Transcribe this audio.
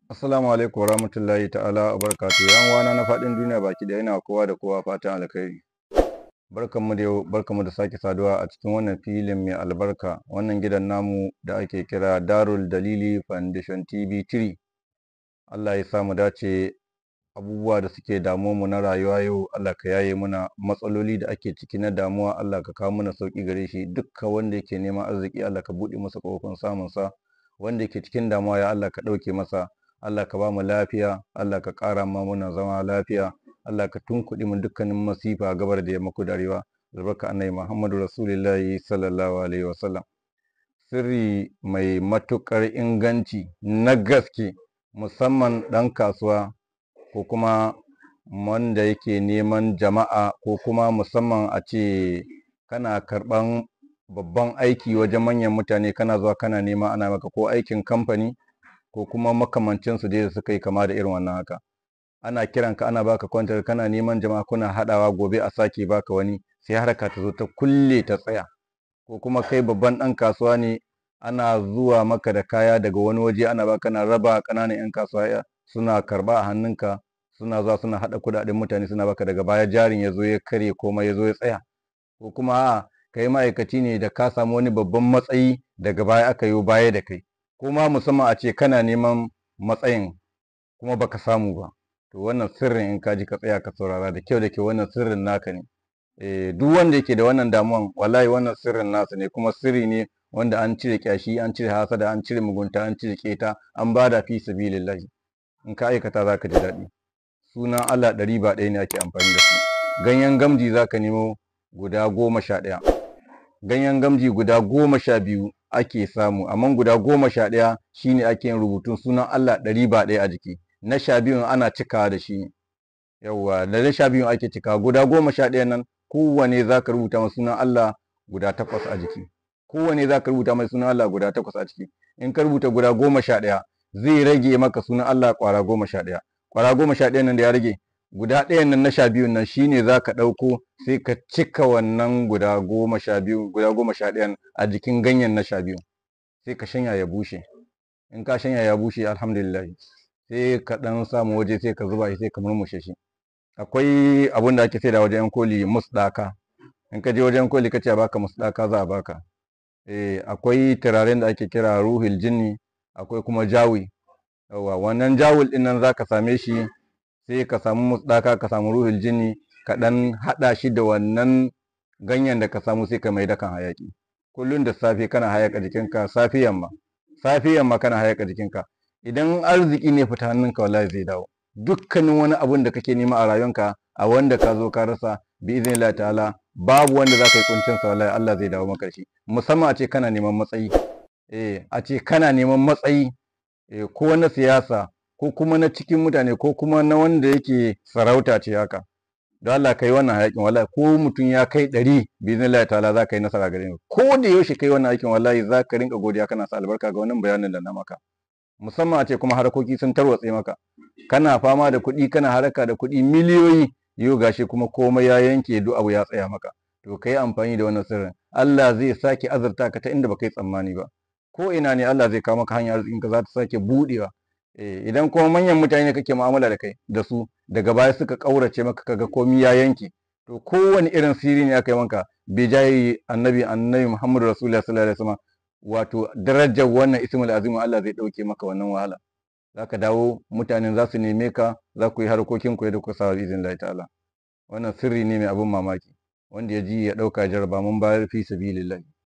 Assalamu alaikum warahmatullahi ta'ala wa barakatuh. Yan uwana na faɗin duniya baki da yana kowa da kowa fatan alkhairi. Barkanmu da yau, barkanmu da sake saduwa a cikin wannan filin mai albarka, wannan gidan namu da ake kira Darul Dalili Foundation TV 3. Allah ya sa mu dace abubuwa da suke damuwa mu na rayuwa yau, Allah ka yaye muna matsaloli da ake ciki na damuwa, Allah ka kawo mana sauki gare shi. Dukkan wanda yake neman arziki, Allah ka buɗe masa kofofin samun sa. Wanda yake cikin damuwa, ya Allah ka ɗauke masa. Allah ka ba mu lafiya, Allah ka ƙara ma muna zama lafiya, Allah ka tunkuɗe mu dukkanin masifa gabar da yamma kudu arewa, albarka annabi Muhammadu Rasulullahi sallallahu alaihi wasallam. Sirri mai matuƙar inganci na gaske, musamman ɗan kasuwa ko kuma wanda yake neman jama'a, ko kuma musamman a ce kana karɓan babban aiki wajen manyan mutane, kana zuwa kana nema ana maka, ko aikin kamfani ko kuma makamancinsu dai da suka yi kama da irin wannan haka. Ana kiranka ana baka kwantar, kana neman jama'a, kuna haɗawa, gobe a sake baka wani, sai harka ta zo ta kulle ta tsaya. Ko kuma kai babban ɗan kasuwa ne, ana zuwa maka da kaya daga wani waje, ana baka, na raba ƙananan 'yan kasuwa suna karɓa a hannunka, suna zuwa suna haɗa kuɗaɗen mutane suna baka, daga baya jarin ya zo ya karye, komai ya zo ya tsaya. Ko kuma a'a, kai ma'aikaci ne da ka samu wani babban matsayi, daga baya aka yo baya da kai. Kuma musamman a ce kana neman matsayin kuma baka samu ba, to wannan sirrin in ka ji ka tsaya ka saurara da kyau, wannan sirrin naka ne. Duk wanda yake da wannan damuwan, wallahi wannan sirrin nasa ne, kuma sirri ne wanda an cire kyashi, an cire hasada, an cire mugunta, an cire keta, an bada fi sabilillahi. In ka aikata za ka ji daɗi. Sunan Allah ɗari ba ɗaya ne ake amfani da su. Ganyen gamji za ka nemo guda 11, ganyen gamji guda 12 ake samu, amma guda 11 shine ake yin rubutun sunan Allah 100 a jiki. Na 12 ana cikawa da shi. Yawwa, da na 12 ake cikawa. Guda 11 nan kowane zaka rubuta masa sunan Allah guda 8 a jiki. Kowane zaka rubuta masa sunan Allah guda 8 a ciki. In ka rubuta guda 11 zai rage maka sunan Allah kwara 11. Kwara 11 nan da ya rage, guda ɗayan nan na 12 nan shine zaka ɗauko, sai ka cika wannan guda 12, guda 11 a jikin ganyen na 12, sai ka shanya ya bushe. In ka shanya ya bushe, alhamdulillah, sai ka ɗan samu waje, sai ka zuba shi, sai ka murmushe shi. Akwai abun da ake saida wajen yan koli, musɗaka. In ka je wajen koli ka ce a baka musɗaka, za a baka. Akwai turaren da ake kira ruhul jinni, akwai kuma jawi. Yawwa, wannan jawul ɗin nan zaka same shi, sai ka samu musɗaka, ka samu ruhul jinni, ka ɗan haɗa shi da wannan ganyen da ka samu, sai ka mai dakan hayaki. Kullum da safe kana hayaka jikinka, safe yamma kana hayaka jikinka. Idan arziki ne fita hannunka, wallahi zai dawo. Dukkanin wani abun da kake nema a rayuwanka, a wanda ka zo ka rasa, bi idhnillah ta'ala, babu wanda zaka yi kuncin sa, wallahi Allah zai dawo maka shi. Musamman a ce kana neman matsayi. A ce kana neman matsayi, ko na siyasa, ko kuma na cikin mutane, ko kuma na wanda yake sarauta ce haka. Don Allah kai wannan hayakin, wallahi ko mutum ya kai 100, bi idhnillah ta'ala za ka yi nasara gare ni. Ko da yaushe kai wannan aikin, wallahi za ka rinka godiya, kana sa albarka ga wannan bayanin da na maka. Musamman a ce kuma harkoki sun tarwatse maka, kana fama da kuɗi, kana haraka da kuɗi miliyoyi, yau gashi kuma komai ya yanke, duk abu ya tsaya maka. To kai amfani da wannan sirrin, Allah zai sake azurta ka ta inda baka yi tsammani ba. Ko ina ne Allah zai kawo maka hanyar arzikin ka za ta sake buɗewa. Idan kuma manyan mutane kake mu'amala da kai da su, daga baya suka ƙaurace maka, kaga komai ya yanke, to kowane irin sirri ne aka yi maka, bai jayi annabi Muhammadu Rasulullah sallallahu alaihi wasallam, wato darajar wannan ismul azim, Allah zai ɗauke maka wannan wahala. Zaka dawo, mutanen za su neme ka, za ku yi harkokin ku yadda kuka sa, bi idhnillahi ta'ala. Wannan sirri ne mai abin mamaki, wanda ya ji ya ɗauka jaraba, mun bayar fi sabilillahi.